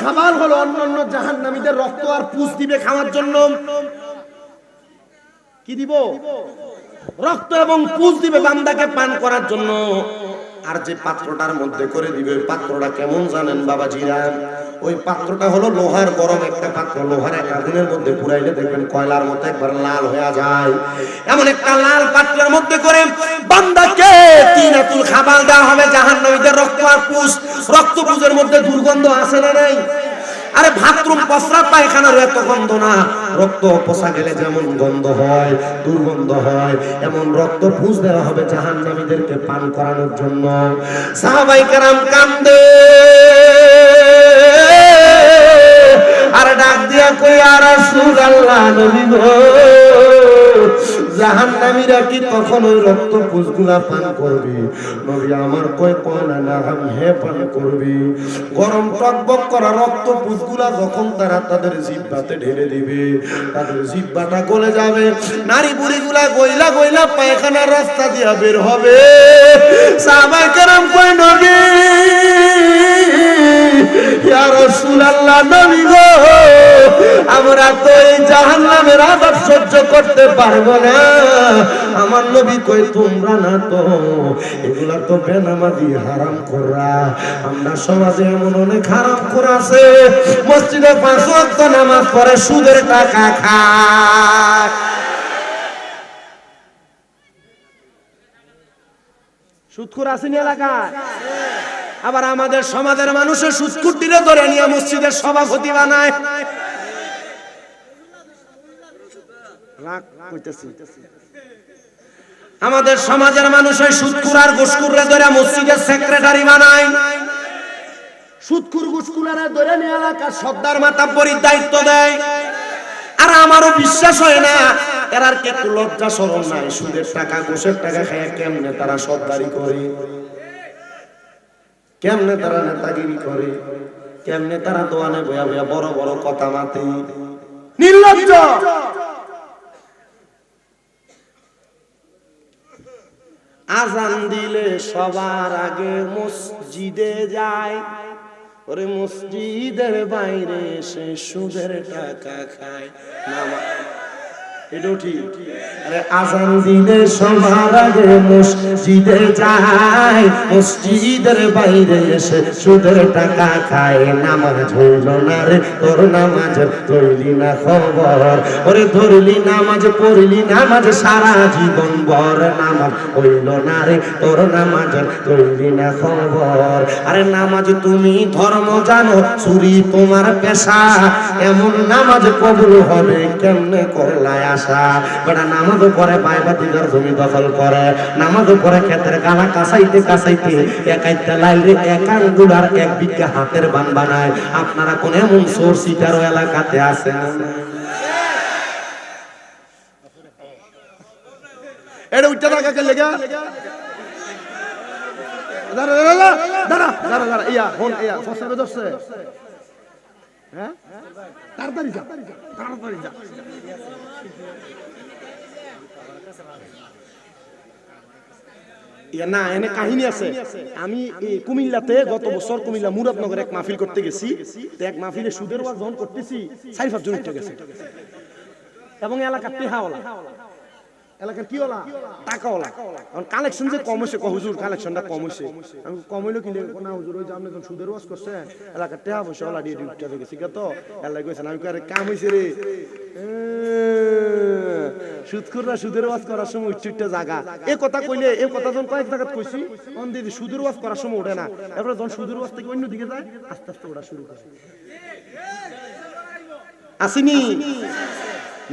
খাবার হলো অন্যান্য জাহান্নামীদের রক্ত আর পুষ দিবে খাওয়ার জন্য। কি দিব? রক্ত এবং পুষ দিবে বান্দাকে পান করার জন্য। আর যে পাত্রটার মধ্যে করে দিবে, পাত্রটা কেমন জানেন বাবাজিরা? ওই পাত্রটা হলো লোহার গরম একটা পাত্র। লোহার এক আগুনের মধ্যে পুরাইলে দেখবেন কয়লার মতো একবার লাল হয়ে যায়। এমন একটা লাল পাত্রের মধ্যে করে বান্দাকে তিনাতুল খাবার দেওয়া হবে জাহান্নামীদের রক্ত আর পুষ। রক্ত পুষের মধ্যে দুর্গন্ধ আছে না নাই? আরে বাথরুম প্রস্রাব পায়খানার এত গন্ধ না, রক্ত পচা গেলে যেমন গন্ধ হয়, দুর্গন্ধ হয়, এমন রক্ত পুষ দেওয়া হবে জাহান্নামীদেরকে পান করানোর জন্য। সাহাবায়ে কেরাম কান্দে আর ডাক দিয়া কই, ইয়া রাসূলুল্লাহ, নবী গো, জাহান্নামীরা কি তখন ওই রক্ত পুষগুলা পান করবে? নবী আমার কয় না, না হে পান করবি। গরম টকবক করা রক্ত পুষগুলা যখন তারা তাদের জিহ্বাতে ঢেলে দিবে, তাদের জিহ্বাটা গলে যাবে, নারী বুড়িগুলা গইলা গইলা পায়খানার রাস্তা দিয়া বের হবে। সাহাবায়ে কেরাম কয়, নবী, ইয়া রাসূলুল্লাহ, নবী গো, আমরা তো এই জাহান্নামের আযাব সহ্য করতে পারবো না। আমার নবী কই, তোমরা না তো, এগুলা তো বেনামাজি হারাম করা। আমরা সমাজে এমন অনেক হারাম করা আছে, মসজিদে 5 ওয়াক্ত নামাজ পড়ে সুদের টাকা খায়। সুদখোর আসেনি এলাকায়? আবার আমাদের সমাজের মানুষের সুদখুরটিরে ধরে নিয়ে মসজিদের সভাপতি বানায়। আমাদের সমাজের মানুষের সুদখুর আর ঘুষখুররে ধরে মসজিদের সেক্রেটারি বানায়। সুদখুর ঘুষখুরারে ধরে নিয়ে এলাকার সর্দার মাতাব্বরির দায়িত্ব দেয়। আর আমারও বিশ্বাস হয় না এরার কে একটু লজ্জা শরম নাই? সুদের টাকা ঘুষের টাকা খায় কেমনে তারা সর্দারি করে, কেমনে তারা নেতাগিরি করে, কেমনে তারা দোয়ানে বয়া বয়া বড় বড় কথা মাতে। নির্লজ্জ। আজান দিলে সবার আগে মসজিদে যায়, ওরে মসজিদের বাইরে এসে সুদের টাকা খায়। এটাও ঠিক। আরে আজান দিলে সবার আগে মসজিদে যায়, মসজিদের বাইরে এসে সুদের টাকা খায়। নামাজ হইল না রে তোর, নামাজ ধরলি না খবর, ওরে ধরলি নামাজ পড়লি নামাজ সারা জীবন ভর। নামাজ হইল না রে তোর, নামাজ ধরলি না খবর। আরে নামাজ তুমি ধর্ম জানো, চুরি তোমার পেশা, এমন নামাজ কবুল হবে কেমনে করলায় আশা? বেটা নামাজও পড়ে পায়বাতিদার জমি দখল করে, নামাজও পড়ে ক্ষেতের গালা কাঁচাইতে কাঁচাইতে একাইতে লাইলে 1 আঙ্গুল আর 1 বিঘা হাতের বান বানায়। আপনারা কোন এমন চোর সিটারও এলাকাতে আছেন? এটা উঠতে থাকা লেগা দাঁড়া দাঁড়া দাঁড়া দাঁড়া দাঁড়া, ইয়া হন ইয়া ফসবে ধরছে। হ্যাঁ, তাড়াতাড়ি যা, তাড়াতাড়ি যা। না এনে কাহিনী আছে। আমি কুমিল্লাতে গত বছর কুমিল্লা মুরাদনগরে এক মাহফিল করতে গেছি। এক মাহফিলে সুদের ওয়াজ যখন করতেছি 4-5 জন উঠে গেছে, এবং এলাকার টেহাওয়ালা, এলাকার কি ওলা টাকাওয়ালা। এখন কালেকশন যে কম হয়েছে, হুজুর কালেকশনটা কম হয়েছে। আমি কম হইলো কিনে না হুজুর, ওই যে আপনি যখন সুদের ওয়াজ করছে এলাকার টেহা পয়সা ওলা দিয়ে উঠে গেছি তো এলাকা গেছেন। আমি কাম হয়েছে রে, সুদখোররা সুদের ওয়াজ করার সময় উচ্চুটটা জায়গা। এই কথা কইলে, এই কথা যখন কয়েক জায়গা কইছি, তখন দিদি সুদের ওয়াজ করার সময় ওঠে না। এরপরে যখন সুদের ওয়াজ থেকে অন্য দিকে যায়, আস্তে আস্তে ওটা শুরু করে। আসিনি?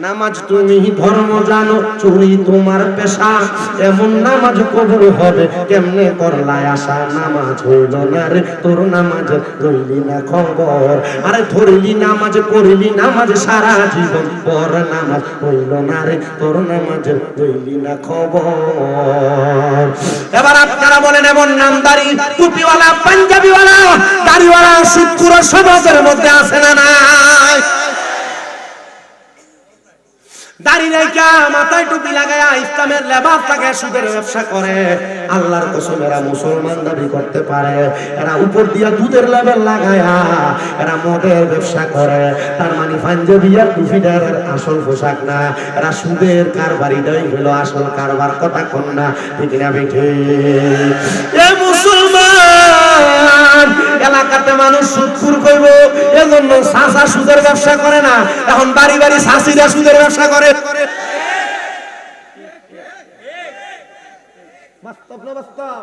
নামাজ তুমি ধর্ম জানো, চুরি তোমার পেশা, এমন নামাজ কবুল হবে কেমনে করলায় আশা? নামাজ হইল না রে তোর, নামাজ ধরলি না খবর, আরে ধরলি নামাজ পড়লি নামাজ সারা জীবন পর। নামাজ হইল না রে তোর, নামাজ ধরলি না খবর। এবার আপনারা বলেন, এমন নামদারি টুপিওয়ালা পাঞ্জাবিওয়ালা দাড়িওয়ালা সুদখোর সমাজের মধ্যে আছে না নাই? দাড়ি রেখা মাথায় টুপি লাগায়া ইসলামের লেবাস লাগায় সুদের ব্যবসা করে। আল্লাহর কসম এরা মুসলমান দাবি করতে পারে, এরা উপর দিয়া দুধের লেবেল লাগায়া এরা মদের ব্যবসা করে। তার মানে পাঞ্জাবি আর টুপিটার আসল পোশাক না, এরা সুদের কারবারিটাই হলো আসল কারবার। কথা কোন না ঠিক না বেঠে? এ মুসলমান এলাকাতে মানুষ সুদখোর কইব, এজন্য সাসা সুদের ব্যবসা করে না, এখন বাড়ি বাড়ি সাসিরা সুদের ব্যবসা করে। বাস্তব না বাস্তব?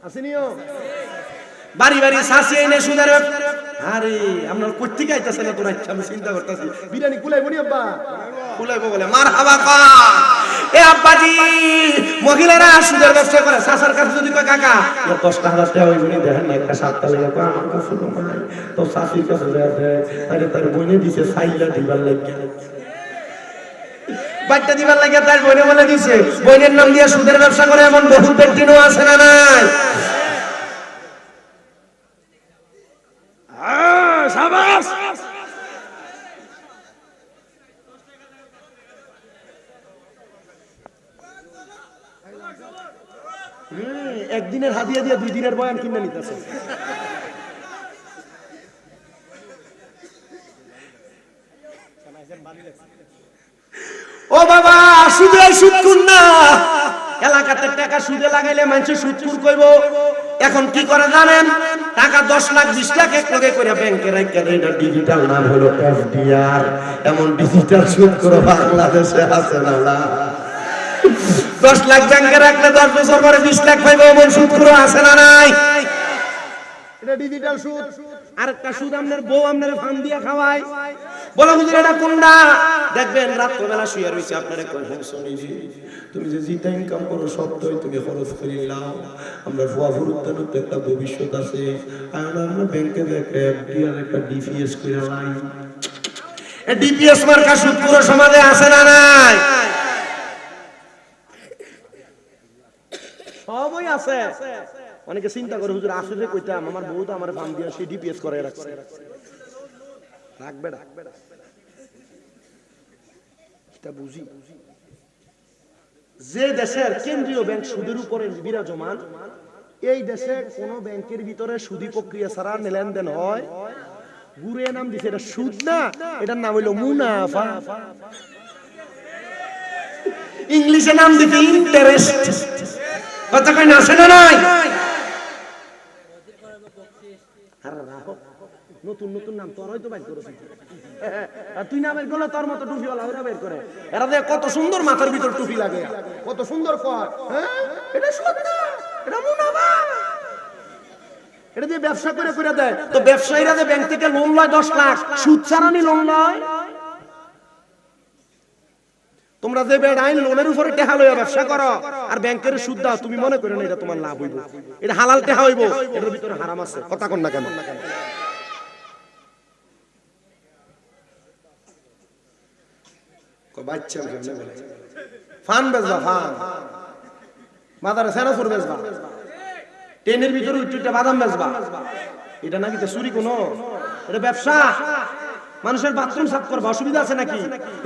আসেনিও বাড়ি বাড়ি সাসি এনে সুদের। আরে আমরা কোত্থেকে আইতাছে না তোরা? আমি চিন্তা করতেছি বিরিয়ানি কুলাইবো নি আব্বা? কুলাইবো বলে মারহাবা কা। এ আব্বাজি মহিলারা সুদের ব্যবসা করে, সাসার কাছে যদি কয় কাকা 10,000 টাকা হইবনি দেখেন না একটা সাতটা লাগে কয় আমার কাছে তো নাই, তো সাসির কাছে যায় আরে তার বইনে দিছে সাইলা দিবার লাগে, বাচ্চা দিবার লাগে তার বইনে বলে দিছে, বইনের নাম দিয়ে সুদের ব্যবসা করে। এমন বহু ব্যক্তিও আছে না নাই? শাবাশ। একদিনের হাদিয়া দিয়ে 2 দিনের বয়ান কিনে নিতেছে। ও বাবা সুদে সুদকুন না, এলাকাতে টাকা সুদে লাগাইলে মানুষ সুদকুর কইব। এখন কি করে জানেন? টাকা 10 লাখ 20 লাখ এক লগে করে ব্যাংকে রাখা দেয়। এটা ডিজিটাল নাম হলো এফডিআর। এমন ডিজিটাল সুদ করে বাংলাদেশে আছে না? 10 লাখ ব্যাংকে রাখলে 10 বছর পরে 20 লাখ পাইবো, এমন সুদ করে আছে না নাই? এটা ডিজিটাল সুদ। আরেকটা সুদ আপনার বউ আপনার ফান দিয়া খাওয়ায়, বলো হুজুর এটা কোনটা? দেখবেন রাত্র বেলা শুয়ে রইছে, আপনারে কই শুনিছি তুমি যে জিতা ইনকাম করো সবটাই তুমি খরচ করে নাও, আমরা ফুয়া ফুরুত্তানোর তো একটা ভবিষ্যৎ আছে, আমরা ব্যাংকে একটা এফডি আর একটা ডিপিএস করে লাই। এই ডিপিএস মার্কা সুদ পুরো সমাজে আছে না নাই? সবই আছে। অনেকে চিন্তা করে হুজুর আসলে কইতাম আমার বউ তো আমার ফান দিয়া সে ডিপিএস করে রাখছে, রাখবে রাখবে এটা বুঝি। যে দেশের কেন্দ্রীয় ব্যাংক সুদের উপরে বিরাজমান, এই দেশে কোন ব্যাংকের ভিতরে সুদী প্রক্রিয়া ছাড়া লেনদেন হয়। ঘুরে নাম দিছে এটা সুদ না, এটার নাম হইল মুনাফা। ইংলিশে নাম দিছে ইন্টারেস্ট। কথা কই না? আছে না নাই? নতুন নতুন নাম তোর হয়তো বাইর করেছিস, তুই না বের করলে তোর মতো টুপিওয়ালা ওরা বের করে। এরা যে কত সুন্দর মাথার ভিতর টুপি লাগে, কত সুন্দর কর। এটা সুদ না, এটা মুনাফা। এটা দিয়ে ব্যবসা করে করে দেয়। তো ব্যবসায়ীরা যে ব্যাংক থেকে লোন লয় 10 লাখ, সুদ ছাড়া নি লোন লয়। তোমরা যে বেআইন লোনের উপরে টাকা লইয়া ব্যবসা করো আর ব্যাংকের সুদ দাও, তুমি মনে করো না এটা তোমার লাভ হইব, এটা হালাল টাকা হইব, এর ভিতরে হারাম আছে। কথা কোন না কেন? বাচ্চা ফান বেচবা, ফান মাদারে সেনাফুর বেচবা, ট্রেনের ভিতরে উচ্চটা বাদাম বেচবা, এটা নাকি চুরি কোন? এটা ব্যবসা। মানুষের বাথরুম সাফ করবা, অসুবিধা আছে নাকি?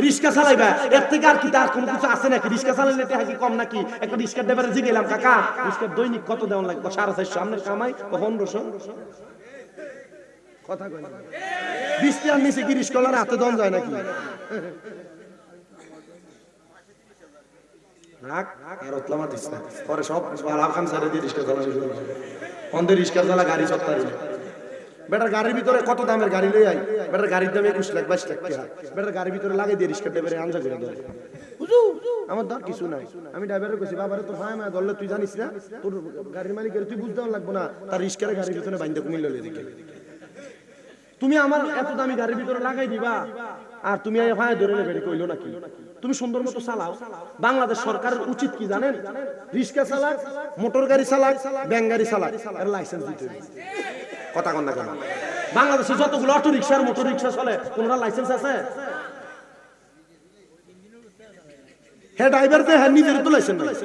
রিক্সা চালাইবা, এর থেকে আর কি তার কোনো কিছু আছে নাকি? রিক্সা চালাইলে টাকা কি কম নাকি? একটা রিক্সার ড্রাইভারে জিগেলাম কাকা রিক্সার দৈনিক কত দেওয়া লাগবে? 450। আপনার কামাই 1500। কথা কই না? 20 টাকার নিচে কি রিক্সাওয়ালার হাতে দন যায় নাকি? রাখ আর ওতলামা দিস না, পরে সব আলাকাম সারে দিয়ে রিক্সা চালানো শুরু করে। অন্ধের রিক্সা চালা গাড়ি চত্তারি বেটার গাড়ির ভিতরে কত দামের গাড়ি লই আই, বেটার গাড়ির দাম 21 লাখ 22 লাখ টাকা, বেটার গাড়ির ভিতরে লাগাই দিয়ে রিক্সা ড্রাইভারে আনজা করে দেয়। হুজুর আমার দর কিছু নাই। আমি ড্রাইভারে কইছি বাবারে তোর ভাই মা ধরলে তুই জানিস না, তোর গাড়ির মালিকের তুই বুঝতে লাগবো না, তার রিক্সারে গাড়ির ভিতরে বাইন্দা কুমিল্লা লই দিকে। তুমি আমার এত দামি গাড়ির ভিতরে লাগাই দিবা আর তুমি ভাই ধরে নেবে কইলো নাকি? তুমি সুন্দর মতো চালাও। বাংলাদেশ সরকারের উচিত কি জানেন? রিক্সা চালাক, মোটর গাড়ি চালাক, ব্যাংক গাড়ি চালাক, এর লাইসেন্স দিতে হবে। কথা কন না কেন? বাংলাদেশে যতগুলো অটো রিক্সা আর মোটর রিক্সা চলে কোনটা লাইসেন্স আছে? হে ড্রাইভার দে হ্যাঁ নিজের তো লাইসেন্স নাই।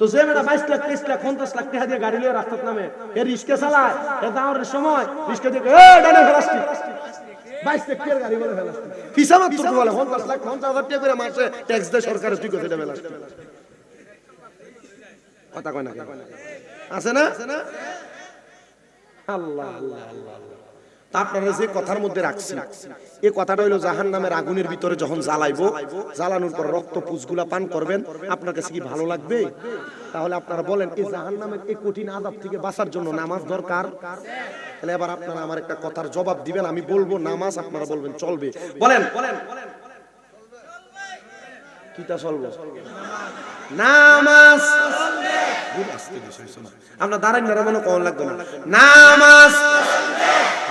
তো যে মেয়েটা 22 লাখ 23 লাখ 50 লাখ টাকা দিয়ে গাড়ি লিয়ে রাস্তার নামে এ রিক্সা চালায়, এ দাওয়ার সময় রিক্সা দিয়ে ডানে ফেরাস্তি 22 লাখ গাড়ি বলে ফেলাস ফিসা মাত্র বলে 50 লাখ 50,000 টাকা করে মাসে ট্যাক্স দেয় সরকারে তুই কত দেবে লাস্ট কথা কয় না আছে না আল্লাহ আল্লাহ আল্লাহ আপনারা যে কথার মধ্যে রাখছি এই কথাটা হইলো জাহান্নামের আগুনের ভিতরে যখন জ্বালাইবো জ্বালানোর পর রক্ত পুষগুলা পান করবেন আপনার কাছে কি ভালো লাগবে তাহলে আপনারা বলেন এই জাহান্নামের এই কঠিন আযাব থেকে বাঁচার জন্য নামাজ দরকার তাহলে এবার আপনারা আমার একটা কথার জবাব দিবেন আমি বলবো নামাজ আপনারা বলবেন চলবে বলেন কিটা চলবে নামাজ আমরা দাঁড়াই না মনে কোন লাগবে না নামাজ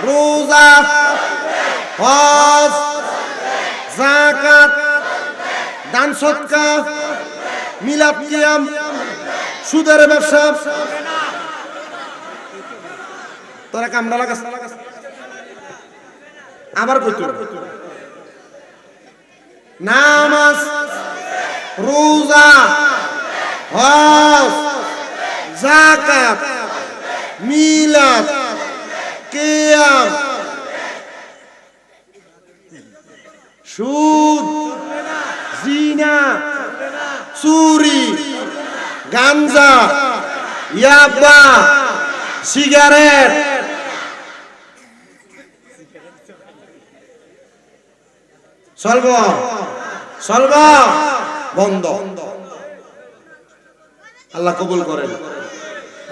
রোজা হজ যাকাত দান সদকা মিলাদ কিয়াম সুদের ব্যবসা তোরা কামড়া লাগাস আবার কইতো নামাজ রোজা হজ যাকাত মিলাদ কিয়াম সুদ জিনা চুরি গাঞ্জা ইয়াবা সিগারেট চলব চলব বন্ধ আল্লাহ কবুল করেন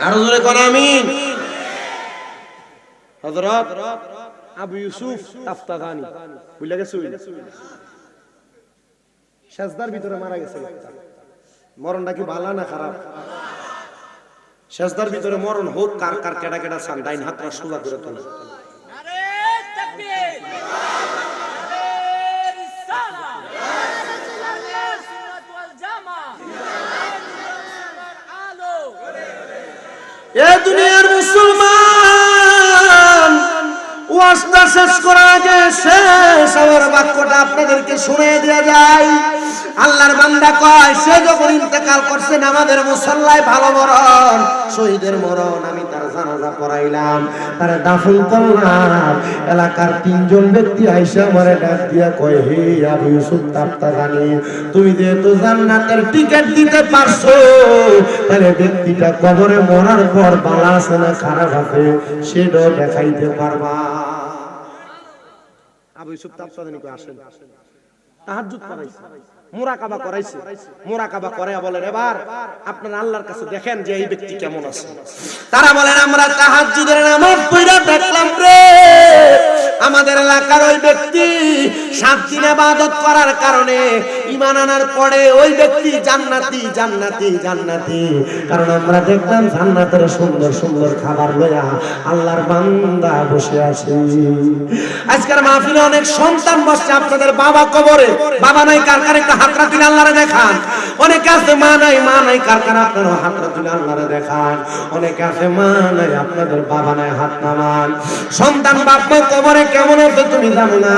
আরো জোরে কোন আমিন হযরত আবু ইউসুফ তাফতাগানি বুঝলা গেছে সেজদার ভিতরে মারা গেছে মরণটা কি ভালো না খারাপ সেজদার ভিতরে মরণ হোক কার কার কেডা কেডা চান ডাইন হাতটা সোজা করে তোলেন নারে তাকবীর নারে রিসালাহ নারে সুন্নাত ওয়াল জামাত নারে আলো এ দুনিয়ার মুসলমান ওয়াজটা শেষ করার আগে শেষ আমার বাক্যটা আপনাদেরকে শুনিয়ে দেয়া যায় আল্লাহর বান্দা কয় সে যখন ইন্তেকাল করছেন আমাদের মুসল্লায় ভালো মরণ শহীদের মরণ আমি তার জানাজা পড়াইলাম তার দাফন করলাম এলাকার তিনজন ব্যক্তি আইসা আমারে ডাক দিয়া কয় হে আবু ইউসুফ তাফতাগানি তুমি যেহেতু জান্নাতের টিকিট দিতে পারছো তাহলে ব্যক্তিটা কবরে মরার পর ভালো আছে না খারাপ আছে সেটাও দেখাইতে পারবা আবু ইউসুফ তাফতাগানি কয় আসেন তাহাজ্জুদ করাইছে মুরাকাবা করাইছে মুরাকাবা করে বলেন এবার আপনারা আল্লাহর কাছে দেখেন যে এই ব্যক্তি কেমন আছে তারা বলেন আমরা তাহাজ্জুদের নামাজ পড়া দেখলাম রে আমাদের এলাকার ওই ব্যক্তি 7 দিন ইবাদত করার কারণে ঈমান আনার পরে ওই ব্যক্তি জান্নাতি জান্নাতি জান্নাতি কারণ আমরা দেখলাম জান্নাতের সুন্দর সুন্দর খাবার লয়া আল্লাহর বান্দা বসে আছে আজকের মাহফিলে অনেক সন্তান বসছে আপনাদের বাবা কবরে বাবা নাই কার কার একটা হাত রাখলে আল্লাহরে দেখান অনেক আছে মা নাই কার কার আপনারা হাত রাখলে আল্লাহরে দেখান অনেক আছে মা নাই আপনাদের বাবা নাই হাত নামান সন্তান বাপ মা কবরে কেমন আছে তুমি জানো না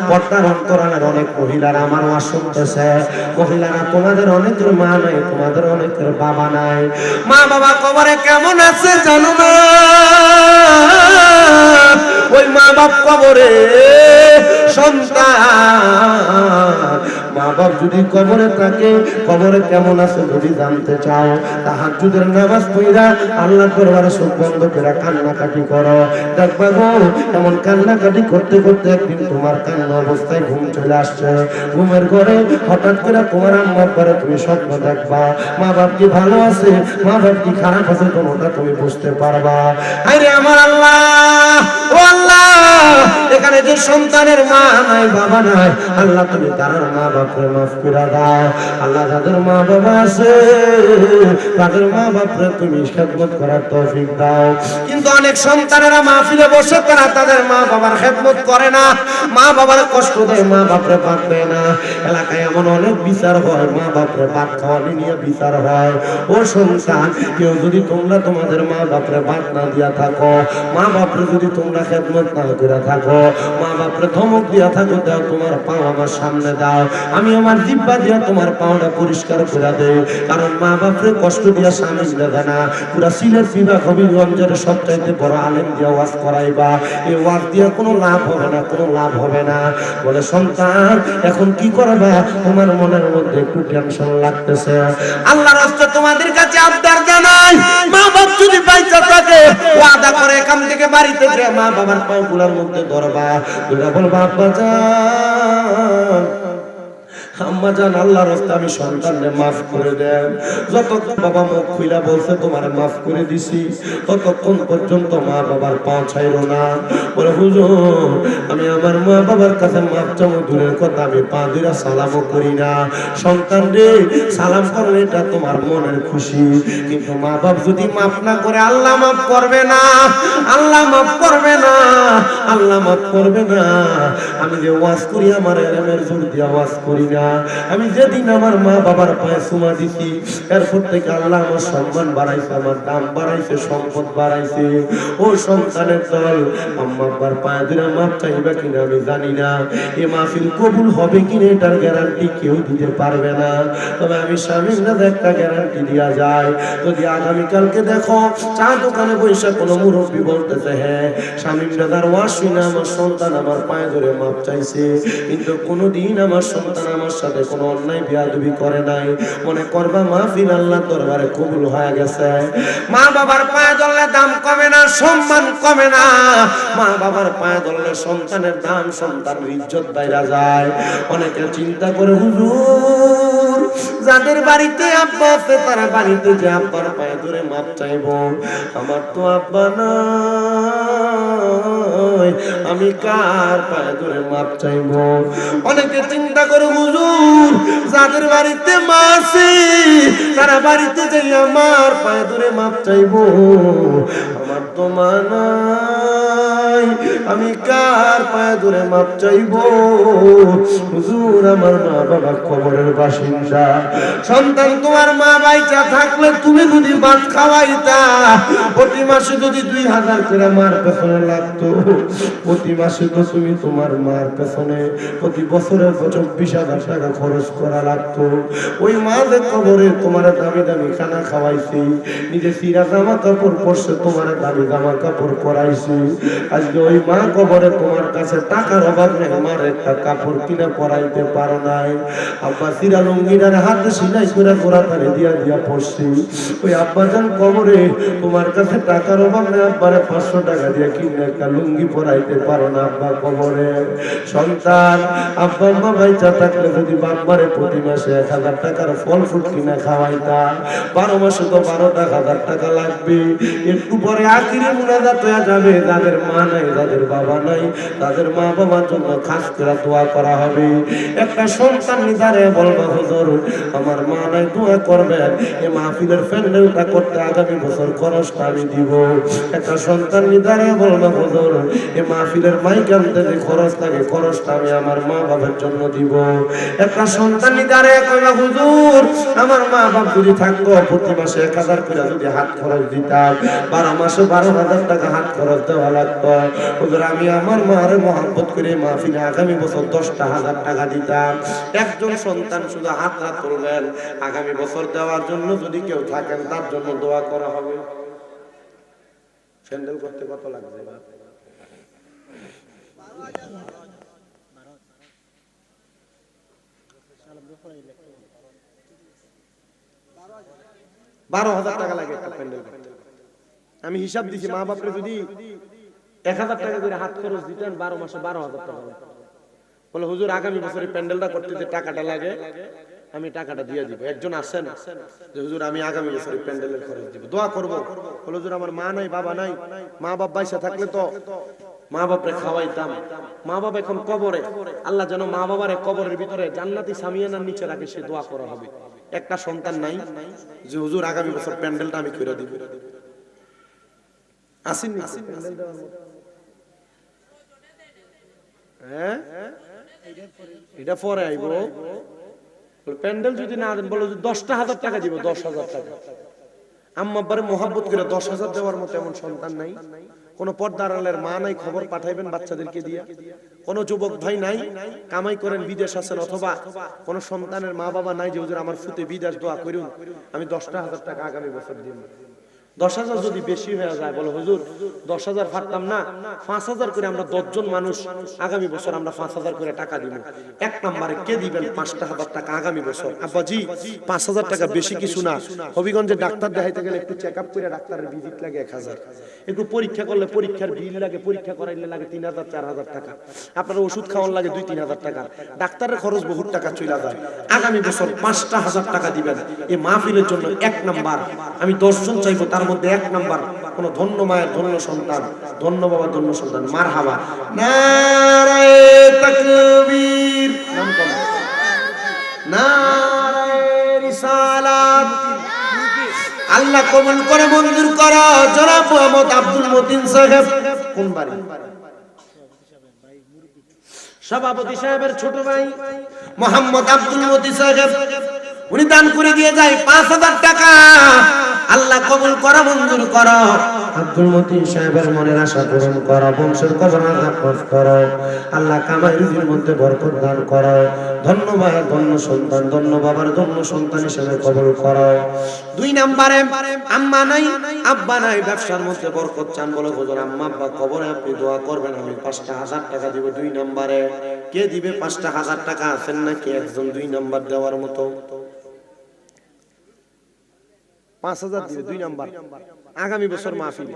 পর্দার অন্তরালের অনেক মহিলারা আমার ওয়াজ শুনতেছে মহিলারা তোমাদের অনেকের মা নাই তোমাদের অনেকের বাবা নাই মা বাবা কবরে কেমন আছে জানো না ওই মা বাপ কবরে সন্তান মা বাপ যদি কবরে থাকে কবরে কেমন আছে যদি জানতে চাও তাহাজ্জুদের নামাজ পড়া আল্লাহর দরবারে চোখ বন্ধ করে কান্নাকাটি করো দেখবা গো এমন কান্নাকাটি করতে করতে একদিন তোমার কান্না অবস্থায় ঘুম চলে আসছে ঘুমের ঘরে হঠাৎ করে তোমার আম্মা পরে তুমি স্বপ্ন দেখবা মা বাপ কি ভালো আছে মা বাপ কি খারাপ আছে কোনটা তুমি বুঝতে পারবা আরে আমার আল্লাহ ও আল্লাহ এখানে যে সন্তানের মা নাই বাবা নাই আল্লাহ তুমি তার মা বাপরে মাফ করে দাও আল্লাহ যাদের মা বাবা আছে তাদের মা বাপরে তুমি খেদমত করার তৌফিক দাও কিন্তু অনেক সন্তানেরা মাহফিলে বসে তারা তাদের মা বাবার খেদমত করে না মা বাবার কষ্ট দেয় মা বাপরে ভাত দেয় না এলাকায় এমন অনেক বিচার হয় মা বাপরে ভাত খাওয়ানি নিয়ে বিচার হয় ও সন্তান কেউ যদি তোমরা তোমাদের মা বাপরে ভাত না দিয়া থাকো মা বাপরে যদি তোমরা খেদমত না করে থাকো মা বাপরে ধমক দিয়া থাকো, দাও তোমার পাও আমার সামনে দাও, আমি আমার জিহ্বা দিয়া তোমার পাওটা পরিষ্কার করে দেই। কারণ মা বাপরে কষ্ট দিয়া স্বামী দেবে না। পুরা সিলেট বিভাগ হবিগঞ্জের সবচাইতে বড় আলেম দিয়া ওয়াজ করাইবা, এই ওয়াজ দিয়া কোনো লাভ হবে না, কোনো লাভ হবে না। বলে সন্তান এখন কি করবা, তোমার মনের মধ্যে একটু টেনশন লাগতেছে। আল্লাহর রাস্তায় তোমাদের কাছে আবদার জানাই, মা বাপ যদি বাইচা থাকে ওয়াদা করে এখান থেকে বাড়িতে গিয়ে মা বাবার পাগুলোর মধ্যে ধরবা, দুইটা বলবা আব্বা জান, আম্মা জান, আল্লাহর রাস্তায় আমি সন্তানকে মাফ করে দেন। যতক্ষণ বাবা মুখ খুইলা বলছে তোমার মাফ করে দিছি, ততক্ষণ পর্যন্ত মা বাবার পা ছাইরো না। বলে হুজুর আমি আমার মা বাবার কাছে মাফ চাবো দূরের কথা, আমি পা দুইরা সালামও করি না। সন্তান রে, সালাম করলে এটা তোমার মনের খুশি, কিন্তু মা বাপ যদি মাফ না করে আল্লাহ মাফ করবে না, আল্লাহ মাফ করবে না, আল্লাহ মাফ করবে না। আমি যে ওয়াজ করি আমার এলেমের জোর দিয়ে ওয়াজ করি না, আমি যেদিন আমার মা বাবার পায়ে চুমা দিছি এরপর থেকে আল্লাহ আমার সম্মান বাড়াইছে, আমার দাম বাড়াইছে, সম্পদ বাড়াইছে। ও সন্তানের দল, আম্মা আব্বার পায়ে ধরে মাপ চাইবে কিনা আমি জানি না, এ মাহফিল কবুল হবে কিনা এটার গ্যারান্টি কেউ দিতে পারবে না। তবে আমি স্বামীর কাছে একটা গ্যারান্টি দেওয়া যায়, যদি আগামীকালকে দেখো চা দোকানে বসে কোনো মুরব্বী বলতেছে হ্যাঁ স্বামীর দাদার ওয়াজ শুনে আমার সন্তান আমার পায়ে ধরে মাপ চাইছে, কিন্তু কোনোদিন আমার সন্তান আমার সাথে কোনো অন্যায় বেয়াদবি করে নাই, মনে করবা মাহফিল আল্লাহর দরবারে কবুল হয়ে গেছে। মা বাবার পায়ে ধরলে দাম কমে না, সম্মান কমে না। মা বাবার পায়ে ধরলে সন্তানের দাম, সন্তানের ইজ্জত বাইরা যায়। অনেকে চিন্তা করে হুজুর যাদের বাড়িতে আব্বা আছে তারা বাড়িতে যে আব্বার পায়ে ধরে মাপ চাইবো, আমার তো আব্বা নাই, আমি কার পায়ে ধরে মাপ চাইবো। অনেকে চিন্তা করে হুজুর যাদের বাড়িতে মা আছে তারা বাড়িতে যাই আমার পায়ে ধরে মাপ চাইবো, আমার তো মা নাই, আমি কার পায়ে ধরে মাপ চাইবো। হুজুর আমার মা বাবা কবরের বাসিন্দা। সন্তান তোমার মা বাইচা থাকলে তুমি যদি ভাত খাওয়াইতা, প্রতি মাসে যদি 2000 করে মার পেছনে লাগতো, প্রতি মাসে তো তুমি তোমার মার পেছনে প্রতি বছরে 24,000 টাকা খরচ করা লাগতো। ওই মা যে কবরে তোমার দামি দামি খানা খাওয়াইছি, নিজে সিরা জামা কাপড় পরছে, তোমার দামি জামা কাপড় পরাইছি, আজকে ওই মা কবরে তোমার কাছে টাকার অভাব নেই, আমার একটা কাপড় কিনে পরাইতে পারো নাই। আব্বা সিরা লুঙ্গিটার হাতে সিলাই করে গোড়াতারে দিয়া দিয়া পড়ছি, ওই আব্বাজান কবরে তোমার কাছে টাকার অভাব নেই, আব্বারে 500 টাকা দিয়ে কিনে একটা লুঙ্গি পরাইতে পারো না আব্বা কবরে। সন্তান আব্বা আম্মা বাইচা থাকলে যদি বাপমারে প্রতি মাসে 1000 টাকার ফল ফ্রুট কিনে খাওয়াইতা, 12 মাসে তো 12,000 টাকা লাগবে। একটু পরে আখিরে মুনাজাত হয়ে যাবে, যাদের মা নাই যাদের বাবা নাই তাদের মা বাবার জন্য খাস করে দোয়া করা হবে। একটা সন্তান নিদারে বলবা হুজুর আমার মা নাই, দোয়া করবেন এই মাহফিলের প্যান্ডেলটা করতে আগামী বছর খরচটা আমি দিব। একটা সন্তান নিদারে বলবা হুজুর এই মাহফিলের মাইক আনতে যে খরচ লাগে খরচটা আমি আমার মা বাবার জন্য দিব। একটা সন্তান নিদারে কইবা হুজুর আমার মা বাপ যদি থাকতো প্রতি মাসে 1000 করে যদি হাত খরচ দিতাম, 12 মাসে 12,000 টাকা হাত খরচ দেওয়া লাগতো, হুজুর আমি আমার মারে মহব্বত করে মাহফিলে আগামী বছর 10,000 টাকা দিতাম। একজন সন্তান শুধু হাত তুলবেন, আগামী বছর দেওয়ার জন্য যদি কেউ থাকেন তার জন্য দোয়া করা হবে। প্যান্ডেল করতে কত লাগবে? 12,000 টাকা লাগে একটা প্যান্ডেল করতে। আমি হিসাব দিছি মা বাপরে যদি 1000 টাকা করে হাত খরচ দিতেন 12 মাসে 12,000 টাকা লাগতো। বলে হুজুর আগামী বছরে প্যান্ডেলটা করতে যে টাকাটা লাগে আমি টাকাটা দিয়ে দিব। একজন আসেন যে হুজুর আমি আগামী বছরে প্যান্ডেলের খরচ দিব, দোয়া করব। বলে হুজুর আমার মা নাই বাবা নাই, মা বাপ বাইসা থাকলে তো মা বাপরে খাওয়াইতাম, মা বাবা এখন কবরে, আল্লাহ যেন মা বাবার কবরের ভিতরে জান্নাতি সামিয়ানার নিচে রাখে, সে দোয়া করা হবে। একটা সন্তান নাই যে হুজুর আগামী বছর প্যান্ডেলটা আমি করে দিব। আসেননি প্যান্ডেল দেওয়ার মতো? হ্যাঁ এটা পরে আইব। প্যান্ডেল যদি না দেন বলো 10,000 টাকা দিব, 10,000 টাকা আম্মা আব্বারে মোহাব্বত করে 10,000 দেওয়ার মতো এমন সন্তান নাই। কোন পর্দার আড়ালের মা নাই, খবর পাঠাইবেন বাচ্চাদেরকে দিয়া। কোন যুবক ভাই নাই, কামাই করেন, বিদেশ আছেন, অথবা কোন সন্তানের মা বাবা নাই যে হুজুর আমার ফুতে বিদেশ দোয়া করুন, আমি 10,000 টাকা আগামী বছর দিব। 10,000 যদি বেশি হয়ে যায়, বলো হুজুর 10,000 পারতাম না, 5,000 করে আমরা 10 জন মানুষ আগামী বছর আমরা 5,000 করে টাকা দিব। এক নম্বরে কে দিবেন 5,000 টাকা আগামী বছর? আব্বাজি 5,000 টাকা বেশি কিছু না। হবিগঞ্জে ডাক্তার দেখাইতে গেলে একটু চেক আপ করে ডাক্তারের ভিজিট লাগে 1,000, একটু পরীক্ষা করলে পরীক্ষার বিল লাগে, পরীক্ষা করাইলে লাগে 3,000 4,000 টাকা, আপনার ওষুধ খাওয়ান লাগে 2-3,000 টাকা, ডাক্তারের খরচ বহুত টাকা চলে যায়। আগামী বছর 5,000 টাকা দিবেন এই মাহফিলের জন্য। এক নাম্বার আমি 10 জন চাইবো, তার মধ্যে 1 নাম্বার কোন ধন্য মায়ের ধন্য সন্তান, ধন্য বাবার ধন্য সন্তান। মারহাবা, নারায়ে তাকবীর, নাম কম, নারায়ে রিসালাত। আল্লাহ কবুল করে মঞ্জুর করো। জনাব মোহাম্মদ আব্দুল মতিন সাহেব, কোন বাড়ি? সভাপতি সাহেবের ছোট ভাই মোহাম্মদ আব্দুল মতিন সাহেব, উনি দান করে দিয়ে যায় 5,000 টাকা। আল্লাহ কবুল করো, মঞ্জুর করো। আব্দুল মতিন সাহেবের মনের আশা পূরণ করো, বংশের কবর আযাব মাফ করো। আল্লাহ কামাই রুজির মধ্যে বরকত দান করো। ধন্য মায়ের ধন্য সন্তান, ধন্য বাবার ধন্য সন্তান হিসেবে কবুল করো। 2 নম্বরে আম্মা নাই আব্বা নাই, ব্যবসার মধ্যে বরকত চান, বলে হুজুর আম্মা আব্বা কবরে আপনি দোয়া করবেন, আমি 5,000 টাকা দিব। 2 নম্বরে কে দিবে 5,000 টাকা? আছেন নাকি একজন 2 নাম্বার দেওয়ার মতো? 5,000 দিবে 2 নাম্বার আগামী বছর মাহফিল।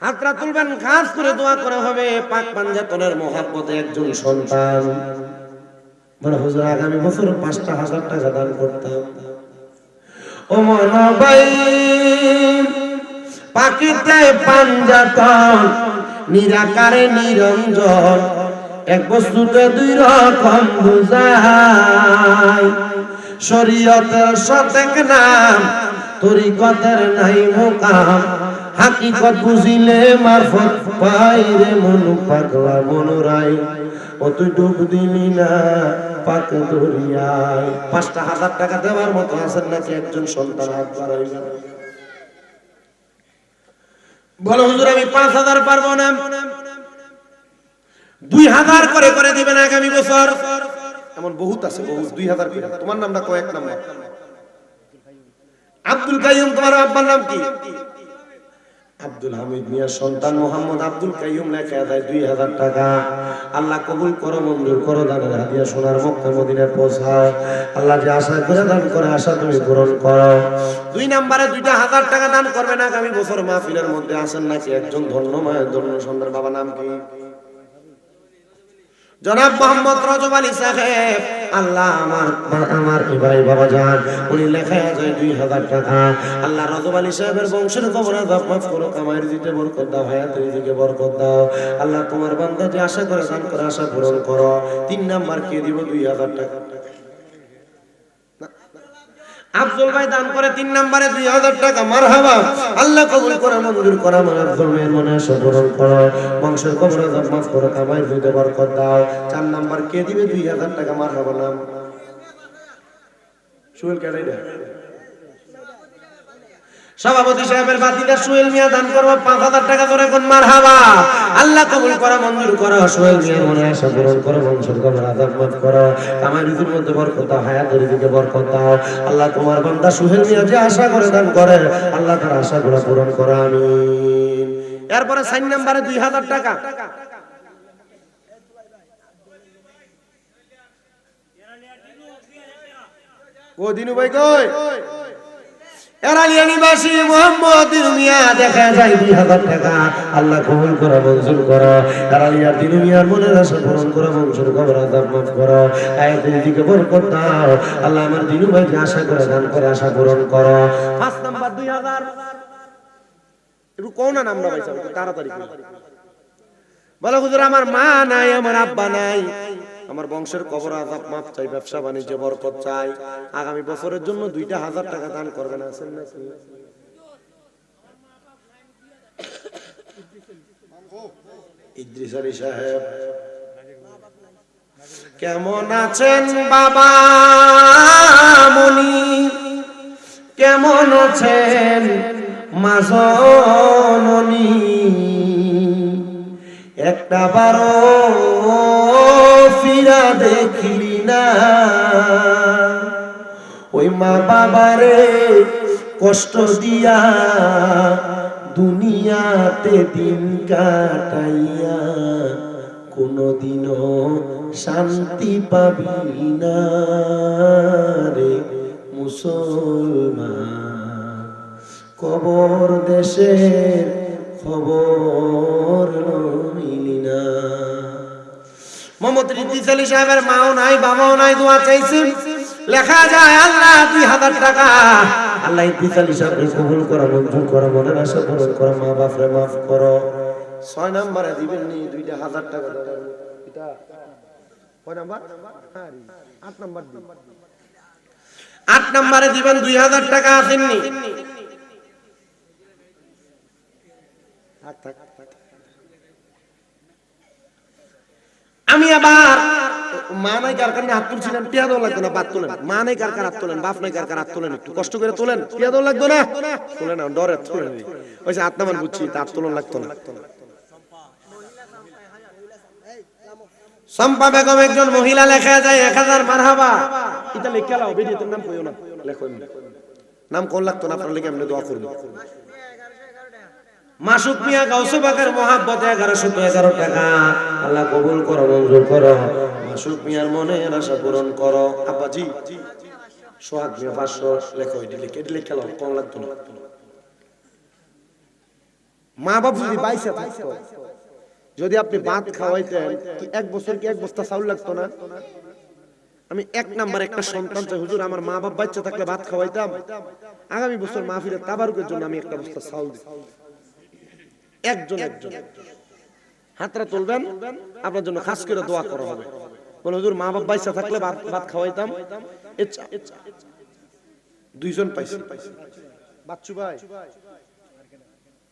হাতরা তুলবেন, খাস করে দোয়া করা হবে। পাক পাঞ্জাতনের মহব্বতে একজন সন্তান বলে হুজুর আগামী বছর 5,000 টাকা দান করতাম। ও মনা ভাই, পাকিতে পাঞ্জাতন নিরাকারে নিরঞ্জন, এক বস্তুতে 2 রকম বুঝায়। শরীয়তের সতেক নাম, তরিকতের নাই মুকাম, হাকিকত বুঝিলে মারফত পাইরে মনু পাগলা মনোরাই। ও তুই ডুব দিলি না পাক দরিয়ায়। 5,000 টাকা দেওয়ার মতো আছেন নাকি একজন সন্তান? হাত বাড়াইবেন। বলো হুজুর আমি 5,000 পারবো না, 2,000 করে করে দিবেন আগামী বছর। এমন বহুত আছে, বহুত 2,000 করে। তোমার নামটা কয়েক নাম্বার? আব্দুল কাইয়ুম। তোমার আব্বার নাম কি? আব্দুল হামিদ মিয়ার সন্তান মোহাম্মদ আব্দুল কাইয়ুম, লেখা দেয় 2,000 টাকা। আল্লাহ কবুল করো, মঞ্জুর করো। দানের হাদিয়া সোনার মক্কা মদিনায় পৌঁছাও। আল্লাহ যে আশা করে দান করে, আশা তুমি পূরণ করো। 2 নম্বরে 2,000 টাকা দান করবেন আগামী বছর মাহফিলের মধ্যে। আছেন নাকি একজন ধন্য মায়ের ধন্য সন্তান? বাবা নাম কি? জনাব মোহাম্মদ রজব আলী সাহেব। আল্লাহ আমার ভাই বাবা জান, উনি লেখা যায় 2,000 টাকা। আল্লাহ রজব আলী সাহেবের বংশের কবর আযাব মাফ করো, কামাইয়ের দিতে বরকত দাও, হায়াতের দিকে বরকত দাও। আল্লাহ তোমার বান্দা যে আশা করে দান করে, আশা পূরণ করো। 3 নাম্বার কে দিব 2,000 টাকা? আফজল ভাই দান করে 3 নম্বরে 2,000 টাকা। মারহাবা, আল্লাহ কবুল করে, মঞ্জুর করে। আমার আফজল ভাইয়ের মনে আশা পূরণ করো, বংশের কবর আযাব মাফ করো, কামাই দিতে বরকত দাও। 4 নাম্বার কে দিবে 2,000 টাকা? মারহাবা। নাম সুহেল কেডাইডা, সভাপতি সাহেবের বাতিদা সোহেল মিয়া দান করবো 5,000 টাকা করে। কোন মারহাবা। আল্লাহ কবুল করো, মঞ্জুর করো। সোহেল মিয়ার মনে আশা পূরণ করো, বংশের কবর আযাব মাফ করো, কামাই রুজির মধ্যে বরকত দাও, হায়াতের দিকে বরকত দাও। আল্লাহ তোমার বান্দা সোহেল মিয়া যে আশা করে দান করে, আল্লাহ তার আশাগুলো পূরণ করো, আমিন। এরপরে 4 নম্বরে 2,000 টাকা। ও দিনু ভাই কই? এরালিয়া নিবাসী মোহাম্মদ মিয়া, দেখা যায় 2,000 টাকা। আল্লাহ কবুল করো, মঞ্জুর করো। এরালিয়ার দিনু মিয়ার মনের আশা পূরণ করো, বংশের কবর আযাব মাফ করো, হায়াতের দিকে বরকত দাও। আল্লাহ আমার দিনু ভাই যে আশা করে দান করে, আশা পূরণ করো। 5 নাম্বার 2,000। একটু কোন না নামটা ভাই সাহেব, তাড়াতাড়ি বলো হুজুর আমার মা নাই, আমার আব্বা নাই, আমার বংশের কবর আযাব মাফ চাই, ব্যবসা বাণিজ্যে বরকত চাই। আগামী বছরের জন্য 2,000 টাকা দান করবেন। আছেন নাকি? ইদ্রিস আলী সাহেব। কেমন আছেন বাবা মনি, কেমন আছেন মা জননী, একটা বারো ফিরা দেখলি না, ওই মা বাবারে কষ্ট দিয়া দুনিয়াতে দিন কাটাইয়া কোনদিনও শান্তি পাবি না রে মুসলমান। কবর দেশের খবর মিলি না। মোহাম্মদ ইদ্রিস আলী সাহেবের মাও নাই বাবাও নাই, দোয়া চাইছি, লেখা যায় আল্লাহ 2000 টাকা, আল্লাহ ইদ্রিস আলী সাহেবকে কবুল করো, মঞ্জুর করো, মনের আশা পূরণ করো, মা বাপরে মাফ করো। 6 নম্বরে দিবেন নি 2000 টাকা দাও, এটা কয় নাম্বার? 8 নাম্বার দিন, 8 নম্বরে দিবেন 2000 টাকা আসেননি। আমি আবার মা নাই কার কারণে হাত তুলছিলেন, টিয়াদও লাগতো না, বাদ তোলেন। মা নাই কার কার হাত তোলেন, বাপ নাই কার কার হাত তোলেন, একটু কষ্ট করে তোলেন, টিয়াদও লাগতো না, তোলেন না, ডরে তোলেন। ওই যে হাত নামান বুঝছি, হাত তোলন লাগতো না। সম্পা বেগম একজন মহিলা, লেখা যায় 1000 মারহাবা। এটা লেখা লাও, বেরিয়ে তোর নাম কইও না, লেখো নাম কোন লাগতো না, আপনার লেগে আমরা দোয়া করব। মাসুক মিয়া গাউসে বাকের মোহাব্বতে 1111 টাকা, আল্লাহ কবুল করো, মঞ্জুর করো, মাসুক মিয়ার মনের আশা পূরণ করো। আব্বাজি সোহাগ মিয়া 500 লেখো, এটা লেখা লাও, কোন লাগতো না। মা বাপ যদি বাইসা থাকতো, যদি আপনি ভাত খাওয়াইতেন, কি 1 বছর কি 1 বস্তা চাউল লাগতো না? আমি 1 নাম্বার একটা সন্তান চাই, হুজুর আমার মা বাপ বাচ্চা থাকলে ভাত খাওয়াইতাম, আগামী বছর মাহফিলের তাবারুকের জন্য আমি 1 বস্তা চাউল দিই। একজন হাতরা তুলবেন, আপনার জন্য খাস করে দোয়া করা হবে। বলে হুজুর মা বাপ বাচ্চা থাকলে ভাত খাওয়াইতাম। 2 জন পাইছি। বাচ্চু ভাই,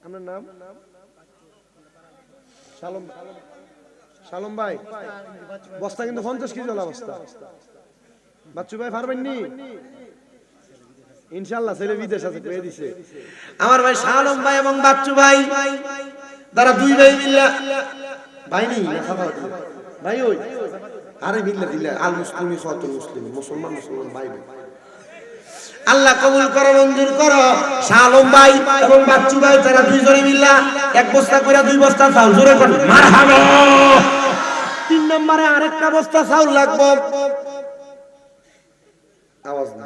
আপনার নাম? শালম ভাই, বস্তা কিন্তু 50 কেজি হলো বস্তা। বাচ্চু ভাই পারবেন নি? ইনশাআল্লাহ ছেলে বিদেশ আছে, পেয়ে দিছে আমার ভাই শালম ভাই এবং বাচ্চু ভাই, তারা 2 ভাই মিল্লা ভাই নি ভাই, ওই আরে মিল্লা দিল্লা আল মুসলিমি খাতুল মুসলিম, মুসলমান ভাই ভাই। আল্লাহ কবুল করো, মঞ্জুর করো। শালম ভাই এবং বাচ্চু ভাই তারা 2 জনে মিল্লা 1 বস্তা করে 2 বস্তা চাউল, জোরে কোন মারহাবা। 3 নম্বরে আরেকটা বস্তা চাউল লাগবে, আওয়াজ না,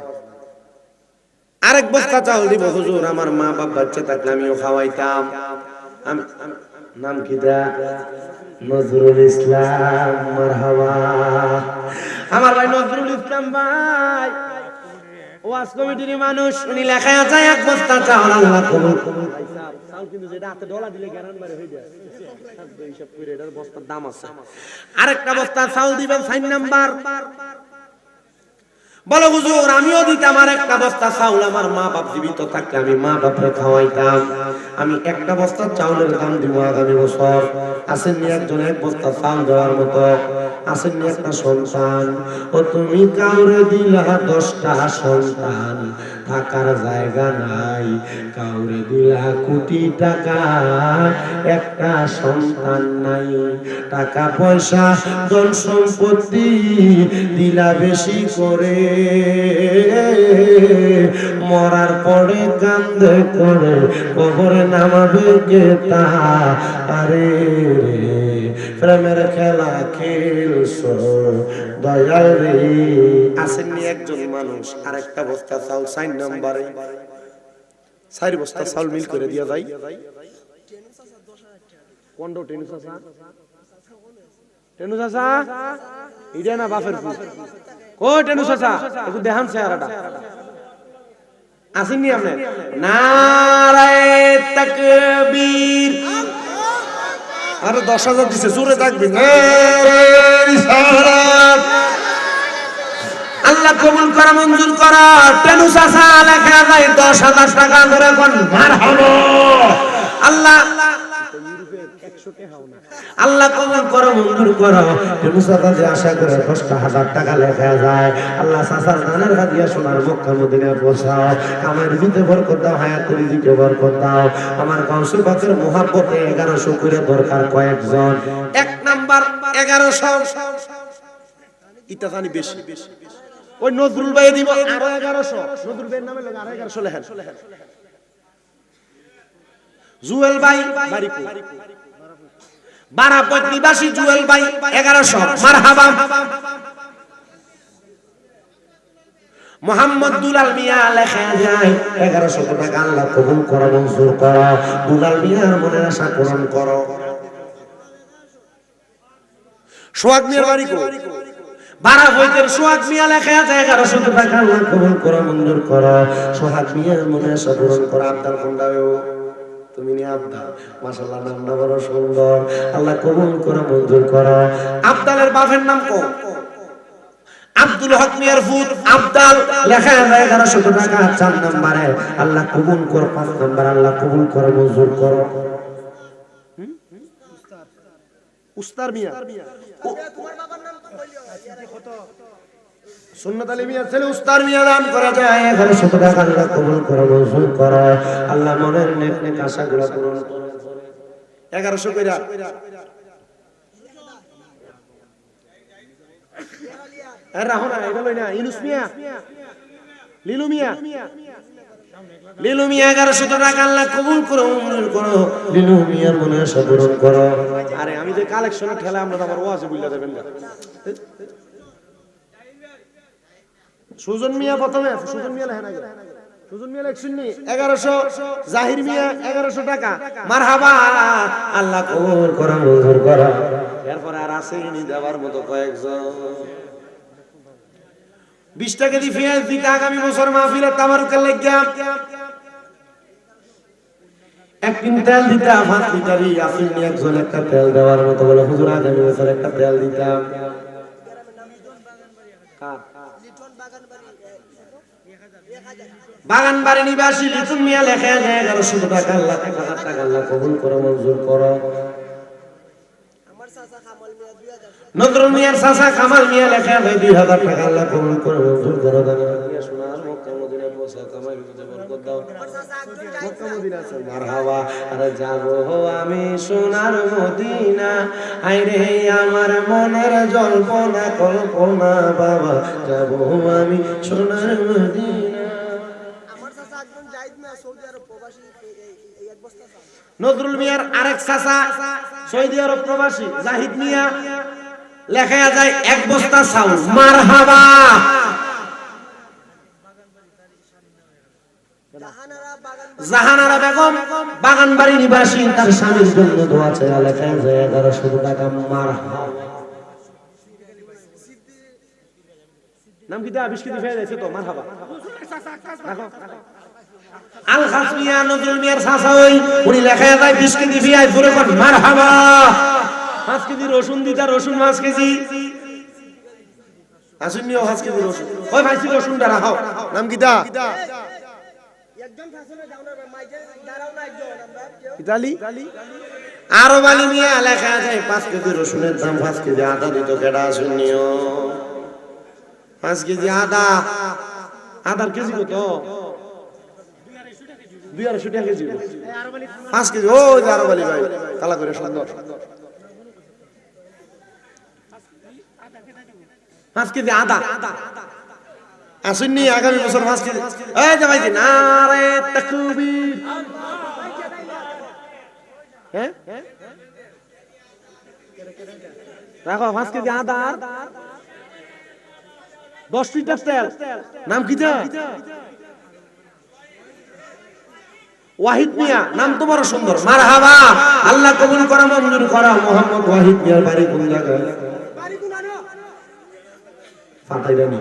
আরেক বস্তা চাউল দিব হুজুর, আমার মা বাপ বাচ্চা থাকলে আমিও খাওয়াইতাম। নাম কি দা? নজরুল ইসলাম, মারহাবা। আমার ভাই নজরুল ইসলাম ভাই ওয়াজ কমিটির মানুষ, উনি লেখা আছে 1 বস্তা চাউল, আল্লাহ কবুল করুন। চাউল কিন্তু যেটা হাতে ডলা দিলে গ্যারান মারে হয়ে যায়, হিসাব করে এটার বস্তার দাম আছে। আরেকটা বস্তা চাউল দিবেন 4 নাম্বার। বলো হুজুর আমিও দিতাম আর 1 বস্তা চাউল, আমার মা বাপ জীবিত থাকলে আমি মা বাপরে খাওয়াইতাম। আমি 1 বস্তা চাউলের দাম দিব আগামী বছর। আসেননি একজন 1 বস্তা চাউল দেওয়ার মতো? আসেননি একটা সন্তান? ও তুমি কাউরে দিলা 10টা সন্তান, থাকার জায়গা নাই, কাউরে দিলা কোটি টাকা, একটা সন্তান নাই। টাকা পয়সা ধন সম্পত্তি দিলা বেশি করে, মরার পরে কান্দে করে কবরে নামাবে কে তা? আরে প্রেমের খেলা খেলছো দয়াল রে। আসেননি একজন মানুষ আর 1 বস্তা চাউল 4 নম্বরে, 4 বস্তা চাউল মিল করে দিয়া যায়। কোনটো টেনু চাচা? টেনু চাচা ইডা না বাপের পুত? ও টেনু চাচা একটু দেখান চেহারাটা। আসেননি আপনি? নারায়ে তাকবীর। আরে 10,000 দিছে, জোরে থাকবেন। আল্লাহ কবুল করা, মঞ্জুর করা। টেনু চাচা লেখা যায় 10,000 টাকা, ধরে কোন মারহাবা। আল্লাহ আল্লাহ কবুল করো, মঞ্জুর করো। মুসাফাতে আশা করে 10,000 টাকা লেখা যায়। আল্লাহ সাসার দানের হাদিয়া সোনার মক্কা মদিনায় পৌঁছাও। আমার রিজিকে বরকত দাও, হায়াতের রিজিকে বরকত দাও। আমার গাউসুল পাকের মোহাব্বতে 1100 করে দরকার কয়েকজন। 1 নাম্বার 1100 ইটা জানি বেশি। ওই নজরুল ভাই দিব আরো 1100। নজরুল ভাইয়ের নামে লাগে আরো 1100 লেখেন। জুয়েল ভাই বাড়িকু বারাপত নিবাসী জুয়েল ভাই 1100 মারহাবা। মোহাম্মদ দুলাল মিয়া লেখা যায় 1100 টাকা। আল্লাহ কবুল করো, মঞ্জুর করো। দুলাল মিয়ার মনের আশা পূরণ করো। সোহাগ মিয়ার বাড়ি কো বারাপতের সোহাগ মিয়া লেখা যায় 1100 টাকা। আল্লাহ কবুল করো, মঞ্জুর করো। সোহাগ মিয়ার মনের আশা পূরণ করো। আব্দাল কোনটাও তুমি নি আব্দাল, মাশাআল্লাহ নামটা বড় সুন্দর। আল্লাহ কবুল করো, মঞ্জুর করো। আব্দালের বাপের নাম কো আব্দুল হক মিয়ার ফুত আব্দাল লেখা যায় 1100 টাকা। 4 নম্বরে আল্লাহ কবুল করো। 5 নম্বর আল্লাহ কবুল করো, মঞ্জুর করো। উস্তার মিয়া তোমার বাবার নাম তো বলিও কত সুন্নাত আলী মিয়া ছেলে উস্তার মিয়া দান করা যায় 1100 টাকা। আল্লাহ কবুল করো, মঞ্জুর করো। আল্লাহ মনের নেক নেক আশাগুলো পূরণ করো। 1100 কইরা আর রাহো না, এটা লই না। ইউনুস মিয়া, লিলু মিয়া, লিলু মিয়া 1100 টাকা। আল্লাহ কবুল করো, মঞ্জুর করো। লিলু মিয়ার মনে আশা পূরণ করো। আরে আমি যে কালেকশনে ঠেলা আমরা তো আবার ওয়াজে বইলা দেবেন না। সুজন মিয়া প্রথমে, সুজন মিয়া লেখেন আগে। সুজন মিয়া লেখছেন নি 1100। জাহির মিয়া 1100 টাকা। মারহাবা। আল্লাহ কবুল করো, মঞ্জুর করো। এরপর আর আছে ইনি দেওয়ার মতো কয়েকজন। 20 টাকা দি ফিয়াজ দিতে আগামী বছর মাহফিলে তাবারুকের লাগিয়া। 1 কুইন্টাল দিতা 5 লিটারই আসিল নি একজন একটা তেল দেওয়ার মতো বলে হুজুর আগামী বছর একটা তেল দিতাম। বাগানবাড়ি নিবাসী লিটন মিয়া লেখা যায় 1100 টাকা। আল্লাহ 1000 টাকা। আল্লাহ কবুল করো, মঞ্জুর করো। নজরুল মিয়ার চাচা কামাল মিয়া লেখা যায় 2000 টাকা। আল্লাহ কবুল করো, মঞ্জুর করো। সোনার মক্কা মদিনায় পৌঁছা কামাই বিপদে বরকত দাও। মক্কা মদিনা আছে মারহাবা। আরে যাব আমি সোনার মদিনা, আইরে আমার মনের জল্পনা কল্পনা বাবা, যাব আমি সোনার মদিনা। আমার চাচা একজন জাহিদ মিয়া সৌদি আরব প্রবাসী, এই এক বস্তা। নজরুল মিয়ার আরেক চাচা সৌদি আরব প্রবাসী জাহিদ মিয়া লেখা যায় 1 বস্তা চাউল। মারহাবা। জাহানারা বেগম বাগানবাড়ি নিবাসী, তার স্বামীর জন্য দোয়া চাই। লেখা যায় 1100 টাকা। মারহাবা। নাম কি দা বিস্কিট ফেলে দিয়েছে তো। মারহাবা। রাখো। আল খাসমিয়া নজরুল মিয়ার চাচা ওই উনি লেখা যায় 20 কেজি পেঁয়াজ। জোরে কোন মারহাবা। 5 কেজি রসুন দিতা, রসুন 5 কেজি আসুন নিও। 5 কেজি রসুন ওই ভাইছি রসুনটা রাখো। নাম কি দা একজন ফাসলে দাউনার মাইজে দাঁড়াও না একজন আমরা ইতালি আরব আলী মিয়া লেখা যায় 5 কেজি রসুনের দাম। 5 কেজি আদা দিত কেডা আসুন নিও। 5 কেজি আদা। আদার কেজি কত? 250 টাকা কেজি। 5 কেজি। ও আরব আলী ভাই কালা করে সুন্দর। 5 কেজি আদা আসুননি আগামী বছর 5 কেজি। এই যে ভাই নারে তাকবীর। হ্যাঁ রাখো 5 কেজি আদা আর 10 লিটার তেল। নাম কি দা? ওয়াহিদ মিয়া। নাম তো বড় সুন্দর। মারহাবা। আল্লাহ কবুল করো, মঞ্জুর করো। মোহাম্মদ ওয়াহিদ মিয়ার বাড়ি কোন জায়গায়? ফাটাইরানি।